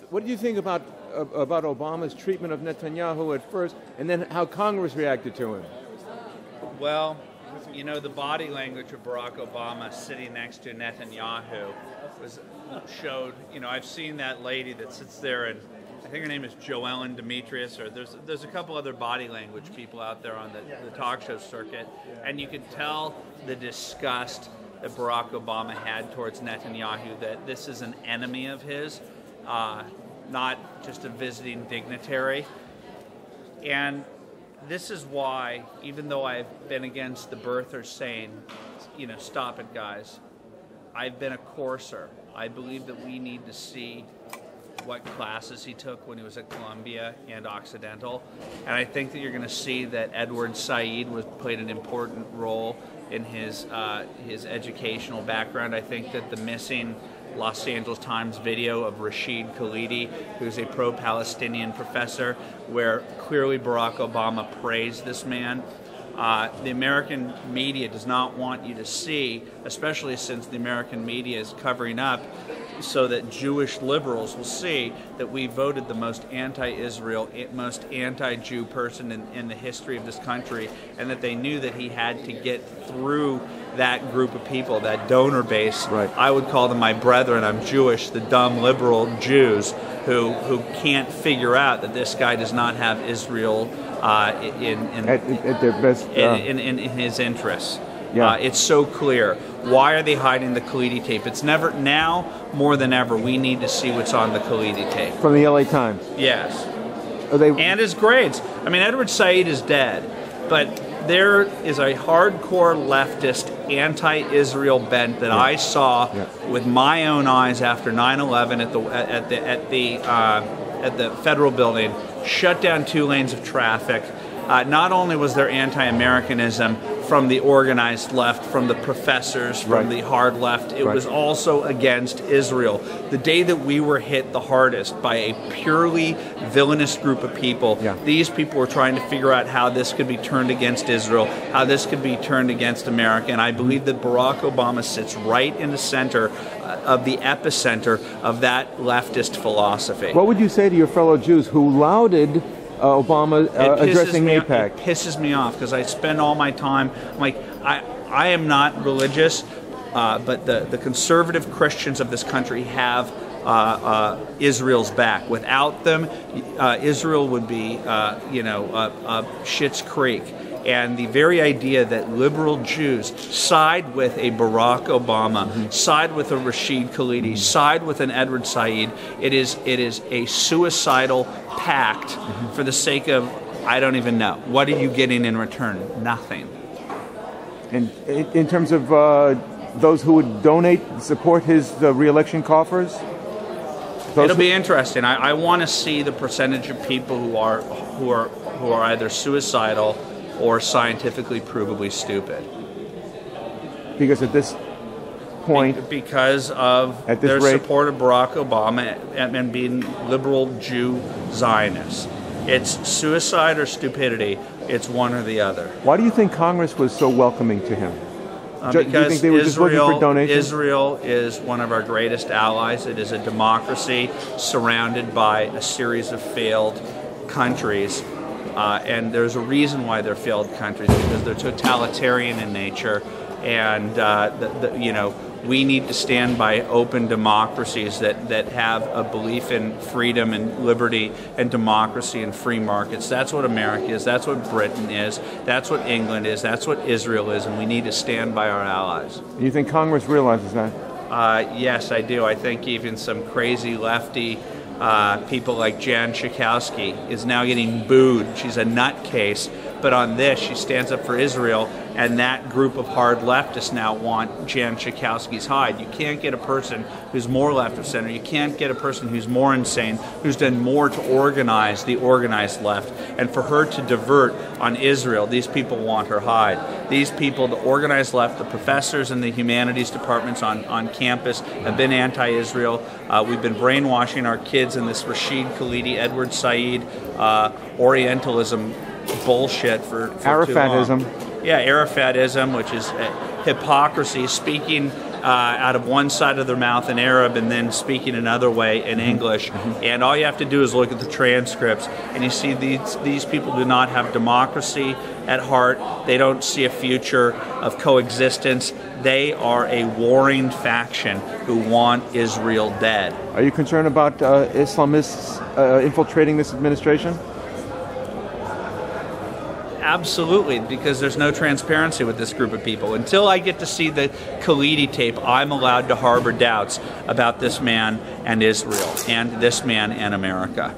What do you think about Obama's treatment of Netanyahu at first, and then how Congress reacted to him? Well, you know, the body language of Barack Obama sitting next to Netanyahu showed, you know, I've seen that lady that sits there, and I think her name is Joellen Demetrius, or there's a couple other body language people out there on the talk show circuit, and you could tell the disgust that Barack Obama had towards Netanyahu, that this is an enemy of his, not just a visiting dignitary. And this is why, even though I've been against the birthers saying, you know, stop it, guys, I've been a courser. I believe that we need to see what classes he took when he was at Columbia and Occidental. And I think that you're going to see that Edward Said played an important role in his educational background. I think that the missing Los Angeles Times video of Rashid Khalidi, who's a pro-Palestinian professor, where clearly Barack Obama praised this man. The American media does not want you to see, especially since the American media is covering up so that Jewish liberals will see that we voted the most anti-Israel, most anti-Jew person in the history of this country, and that they knew that he had to get through that group of people, that donor base. Right. I would call them my brethren. I'm Jewish, the dumb liberal Jews who can't figure out that this guy does not have Israel at their best in his interests. Yeah. It's so clear. Why are they hiding the Khalidi tape? It's never, now more than ever, we need to see what's on the Khalidi tape. From the LA Times. Yes. Are they... And his grades. I mean, Edward Said is dead, but there is a hardcore leftist anti-Israel bent that I saw with my own eyes after 9/11 at the federal building. Shut down 2 lanes of traffic. Not only was there anti-Americanism from the organized left, from the professors, from the hard left, it was also against Israel. The day that we were hit the hardest by a purely villainous group of people, these people were trying to figure out how this could be turned against Israel, how this could be turned against America, and I believe that Barack Obama sits right in the center of the epicenter of that leftist philosophy. What would you say to your fellow Jews who lauded Obama addressing AIPAC? It pisses me off because I spend all my time, like, I am not religious, but the conservative Christians of this country have Israel's back. Without them, Israel would be, Schitt's Creek. And the very idea that liberal Jews side with a Barack Obama, side with a Rashid Khalidi, side with an Edward Said, it is a suicidal pact for the sake of, I don't even know. What are you getting in return? Nothing. And in terms of those who would donate, support his re-election coffers? It'll be interesting. I want to see the percentage of people who are either suicidal or scientifically provably stupid. Because at this point... Because of their support of Barack Obama and being liberal Jew Zionists. It's suicide or stupidity. It's one or the other. Why do you think Congress was so welcoming to him? Because do you think they were just looking for donations? Israel is one of our greatest allies. It is a democracy surrounded by a series of failed countries. And there's a reason why they're failed countries, because they're totalitarian in nature, and we need to stand by open democracies that have a belief in freedom and liberty and democracy and free markets. That's what America is. That's what Britain is. That's what England is. That's what Israel is, and we need to stand by our allies. You think Congress realizes that? Yes, I do. I think even some crazy lefty people like Jan Schakowsky is now getting booed. She's a nutcase, but on this she stands up for Israel, and that group of hard leftists now want Jan Schakowsky's hide. You can't get a person who's more left of center. You can't get a person who's more insane, who's done more to organize the organized left. And for her to divert on Israel, these people want her hide. These people, the organized left, the professors in the humanities departments on campus have been anti-Israel. We've been brainwashing our kids in this Rashid Khalidi, Edward Said, Orientalism bullshit for Arafatism. too long. Yeah, Arafatism, which is hypocrisy, speaking out of one side of their mouth in Arab and then speaking another way in English. And all you have to do is look at the transcripts, and you see these people do not have democracy at heart. They don't see a future of coexistence. They are a warring faction who want Israel dead. Are you concerned about Islamists infiltrating this administration? Absolutely, because there's no transparency with this group of people. Until I get to see the Khalidi tape, I'm allowed to harbor doubts about this man and Israel, and this man and America.